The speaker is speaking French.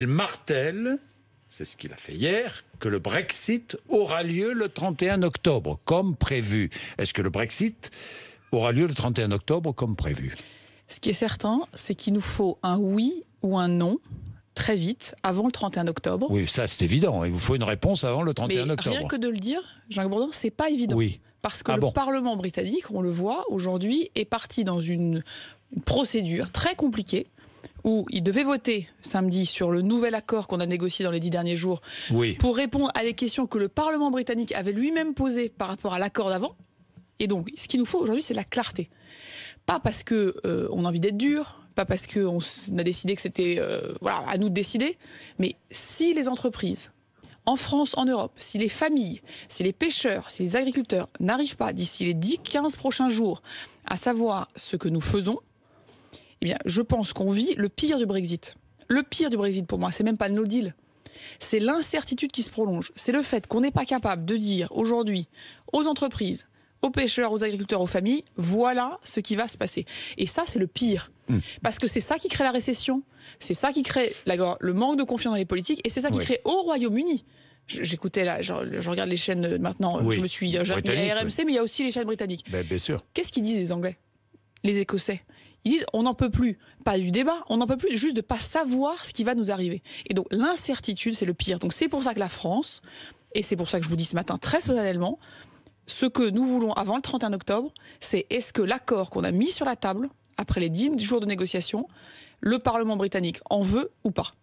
Il martèle, c'est ce qu'il a fait hier, que le Brexit aura lieu le 31 octobre, comme prévu. Est-ce que le Brexit aura lieu le 31 octobre, comme prévu? Ce qui est certain, c'est qu'il nous faut un oui ou un non très vite, avant le 31 octobre. Oui, ça c'est évident. Il vous faut une réponse avant le 31 octobre. Rien que de le dire, Jean Bourdon, c'est pas évident. Oui. Parce que le Parlement britannique, on le voit aujourd'hui, est parti dans une procédure très compliquée où il devait voter samedi sur le nouvel accord qu'on a négocié dans les 10 derniers jours pour répondre à des questions que le Parlement britannique avait lui-même posées par rapport à l'accord d'avant. Et donc, ce qu'il nous faut aujourd'hui, c'est la clarté. Pas parce qu'on a envie d'être dur, pas parce qu'on a décidé que c'était à nous de décider, mais si les entreprises, en France, en Europe, si les familles, si les pêcheurs, si les agriculteurs n'arrivent pas d'ici les 10-15 prochains jours à savoir ce que nous faisons, eh bien, je pense qu'on vit le pire du Brexit. Le pire du Brexit pour moi, c'est même pas le no deal. C'est l'incertitude qui se prolonge. C'est le fait qu'on n'est pas capable de dire aujourd'hui aux entreprises, aux pêcheurs, aux agriculteurs, aux familles, voilà ce qui va se passer. Et ça, c'est le pire. Parce que c'est ça qui crée la récession, c'est ça qui crée le manque de confiance dans les politiques, et c'est ça qui crée au Royaume-Uni. J'écoutais là, je regarde les chaînes maintenant, je me suis... Il y a RMC, mais il y a aussi les chaînes britanniques. Bien sûr. Qu'est-ce qu'ils disent les Anglais, les Écossais? Ils disent on n'en peut plus, pas du débat, on n'en peut plus juste de pas savoir ce qui va nous arriver. Et donc l'incertitude, c'est le pire. Donc c'est pour ça que la France, et c'est pour ça que je vous dis ce matin très solennellement, ce que nous voulons avant le 31 octobre, c'est est-ce que l'accord qu'on a mis sur la table, après les 10 jours de négociation, le Parlement britannique en veut ou pas?